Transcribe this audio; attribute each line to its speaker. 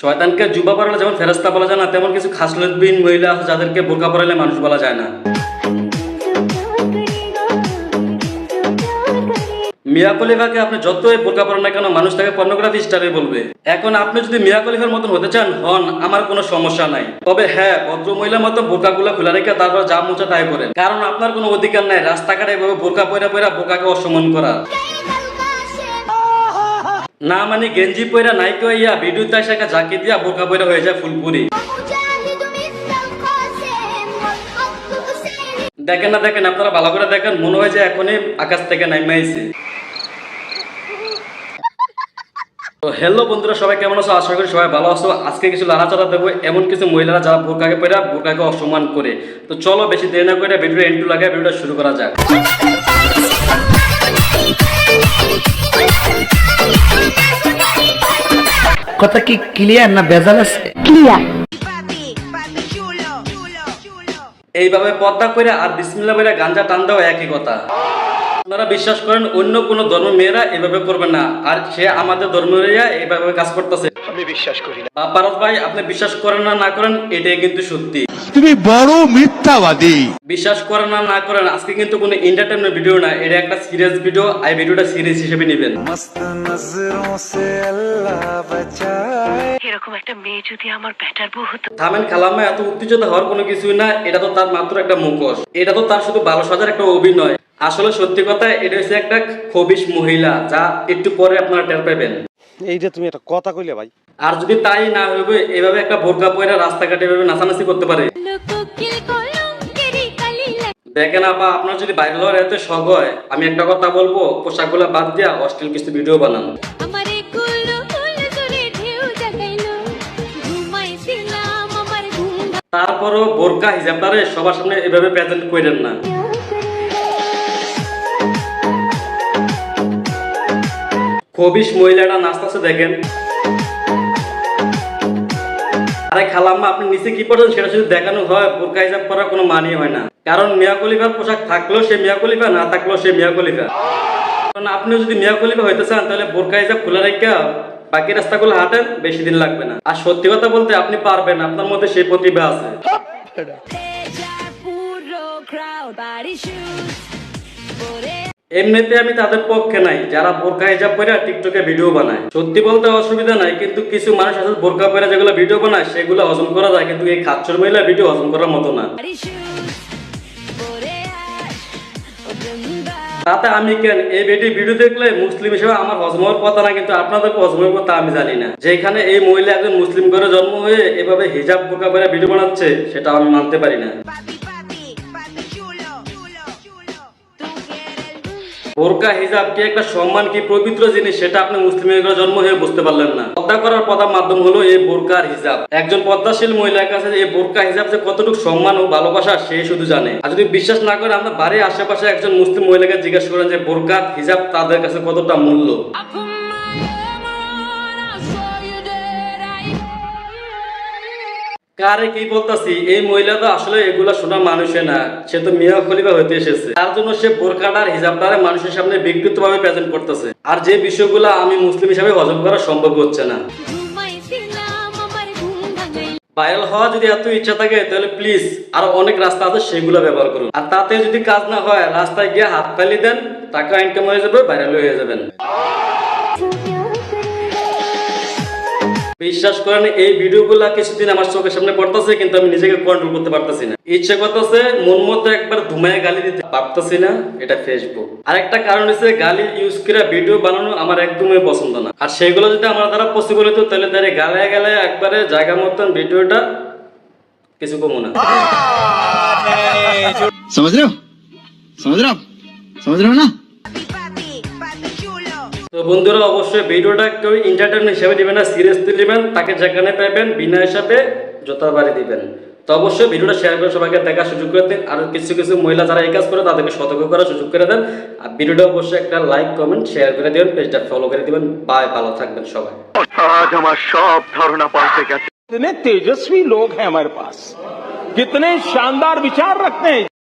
Speaker 1: শয়তানকে জুবা পরালে যেমন ফেরেশতা বলা যায় না, তেমন কিছু খাসলতবিহীন মহিলা আছে যাদেরকে বোরকা পরালে মানুষ বলা যায় না। মিয়া খলিফাকে আপনি যতই বোরকা পরান না কেন, মানুষ তাকে পর্নোগ্রাফি স্টারে বলবে। এখন আপনি যদি মিয়া খলিফার মতন হতে চান হন, আমার কোনো সমস্যা নাই। তবে হ্যাঁ, ভদ্র মহিলার মতো বোরকাগুলো খোলা রেখে তারপর যা মোচা তাই করেন, কারণ আপনার কোনো অধিকার নাই রাস্তাঘাটে এভাবে বোরকা পয়রা পয়রা বোরকাকে অসম্মান করার। না মানে গেঞ্জি পয়রা নাইকে হইয়া ভিডিওতে এসে একটা ঝাঁকি দিয়া বোরকা পয়রা হয়ে যায় ফুলপুরি। দেখেন না দেখেন, আপনারা ভালো করে দেখেন, মনে হয় যে এখনই আকাশ থেকে নাইমা আইছে। তো হ্যালো বন্ধুরা, সবাই কেমন আছো? আশা করি সবাই ভালো আছো। আজকে কিছু লাড়াচাড়া দেবো এমন কিছু মহিলারা যারা বোরকাকে পয়রা বোরকাকে অসম্মান করে। তো চলো বেশি দেরি না করে ভিডিও এন্ড টু লাগায় ভিডিওটা শুরু করা যাক।
Speaker 2: কথা কি ক্লিয়ার না ভেজাল আছে? ক্লিয়ার।
Speaker 1: এইভাবে পর্দা করে আর বিসমিল্লাহ বলে গাঞ্জা টান দেওয়া একই কথা। আপনারা বিশ্বাস করেন অন্য কোনো ধর্মের মেয়েরা এভাবে করবে না, আর সে আমাদের ধর্মের এইভাবে কাজ করতেছে। আমি বিশ্বাস করি না। পারস ভাই, আপনি বিশ্বাস করেন না করেন, এটাই কিন্তু সত্যি।
Speaker 3: তুমি বড় মিথ্যাবাদী।
Speaker 1: বিশ্বাস করেন না করেন, আজকে কিন্তু কোনো এন্টারটেইনমেন্ট ভিডিও না, এটা একটা সিরিয়াস ভিডিও। এই ভিডিওটা সিরিয়াস হিসেবে নেবেন।
Speaker 4: এরকম একটা মেয়ে যদি আমার ব্যাটার বউ হতো।
Speaker 1: থামেন খালাম্মা, এত উত্তেজিত হওয়ার কোনো কিছুই না। এটা তো তার মাত্র একটা মুখোশ, এটা তো তার শুধু ভালো সাজার একটা অভিনয়। আসলে সত্যি কথা, এটা হচ্ছে একটা খবিশ মহিলা, যা একটু পরে আপনারা টের পাবেন।
Speaker 5: এইটা তুমি একটা কথা কইলে ভাই।
Speaker 1: আর যদি তাই না হইবে, এভাবে একটা বোরকা পয়রা রাস্তাঘাটে এভাবে নাচানাচি করতে পারে। দেখেন আপা, আপনার যদি বাইরে হওয়ার এত শখ হয়, আমি একটা কথা বলবো, পোশাকগুলো বাদ দিয়া অশ্লীল কিছু ভিডিও বানান। তারপরও বোরকা হিজাবটারে সবার সামনে এভাবে প্রেজেন্ট করেন না। খবিশ মহিলাটা নাচতেছে দেখেন। আরে খালাম্মা, আপনি নিচে কি পড়ছেন সেটা যদি দেখানো হয়, বোরকা হিজাব করার কোনো মানি হয় না। কারণ মিয়া খলিফার পোশাক থাকলেও সে মিয়া খলিফা, না থাকলেও সে মিয়া খলিফা। কারণ আপনি যদি মিয়া খলিফা হইতে চান, তাহলে বোরকা হিজাব খোলা রেখে বাকি রাস্তাগুলো হাঁটেন, বেশি দিন লাগবে না। আর সত্যি কথা বলতে আপনি পারবেন, আপনার মধ্যে সেই প্রতিভা আছে। এমনিতে আমি তাদের পক্ষে নাই যারা বোরকা হিজাব পরে টিকটকে ভিডিও বানায়। সত্যি বলতে অসুবিধা নাই, কিন্তু কিছু মানুষ আছে বোরকা পরে যেগুলো ভিডিও বানায় সেগুলো হজম করা যায়, কিন্তু এই খাচ্চর মহিলা ভিডিও হজম করার মতো না। তাতে আমি কেন, এই ভিডিও দেখলে মুসলিম হিসেবে আমার হজম হওয়ার কথা না, কিন্তু আপনাদের হজম হওয়ার কথা আমি জানি না। যেখানে এই মহিলা একজন মুসলিম করে জন্ম হয়ে এভাবে হিজাব বোরকা পরে ভিডিও বানাচ্ছে, সেটা আমি মানতে পারি না। বোরকা হিজাব কি একটা সম্মান, কি পবিত্র জিনিস, সেটা আপনি মুসলিমের ঘরে জন্ম হয়ে বুঝতে পারলেন না। পর্দা করার প্রধান মাধ্যম হলো এই বোরকা আর হিজাব। একজন পর্দাশীল মহিলার কাছে এই বোরকা হিজাব যে কতটুকু সম্মান ও ভালোবাসা, সে শুধু জানে। আর যদি বিশ্বাস না করেন, আপনার বাড়ির আশেপাশে একজন মুসলিম মহিলাকে জিজ্ঞেস করেন যে বোরকা হিজাব তাদের কাছে কতটা মূল্য। কারে কি বলতাছি, এই মহিলা তো আসলে এগুলা শোনা মানুষে না, সে তো মিয়া খলিফা হইতে এসেছে। তার জন্য সে বোরকাটার হিজাবটারে মানুষের সামনে বিকৃত ভাবে প্রেজেন্ট করতেছে, আর যে বিষয়গুলো আমি মুসলিম হিসাবে হজম করা সম্ভব হচ্ছে না। ভাইরাল হওয়া যদি এত ইচ্ছা থাকে, তাহলে প্লিজ আরো অনেক রাস্তা আছে, সেগুলো ব্যবহার করুন। আর তাতে যদি কাজ না হয়, রাস্তায় গিয়ে হাত তালি দেন, টাকা ইনকাম হয়ে যাবে, ভাইরাল হয়ে যাবেন। বিশ্বাস করেন, এই ভিডিওগুলা কিছুদিন আমার চোখের সামনে পড়তেছে, কিন্তু আমি নিজেকে কন্ট্রোল করতে পারতেছি না। ইচ্ছে করতেছে মন মতো একবার ধুমায় গালি দিতে পারতেছি না। এটা ফেসবুক। আর একটা কারণ হচ্ছে, গালি ইউজ করে ভিডিও বানানো আমার একদমই পছন্দ না। আর সেগুলো যদি আমার দ্বারা পসিবল হতো, তাহলে তারে গালায় গালায় একবারে জায়গা মতন ভিডিওটা কিছু কমো না।
Speaker 3: समझ रहे हो? समझ रहे हो ना?
Speaker 1: তো বন্ধুরা, অবশ্যই ভিডিওটা কেউ এন্টারটেইনমেন্ট হিসেবে দিবেন না, সিরিয়াসলি দিবেন। তাকে যেখানে পাইবেন বিনা হিসাবে জোতা বাড়ি দিবেন। তো অবশ্যই ভিডিওটা শেয়ার করে সবাইকে দেখার সুযোগ করে দিন। আর কিছু মহিলা যারা এই কাজ করে তাদেরকে সতর্ক করার সুযোগ করে দেন। আর ভিডিওটা অবশ্যই একটা লাইক কমেন্ট শেয়ার করে দিবেন, পেজটা ফলো করে দিবেন। বাই, ভালো থাকবেন সবাই।
Speaker 6: আজ আমার সব ধারণা পাল্টে গেছে।
Speaker 7: कितने तेजस्वी लोग हैं हमारे पास, कितने शानदार विचार रखते हैं।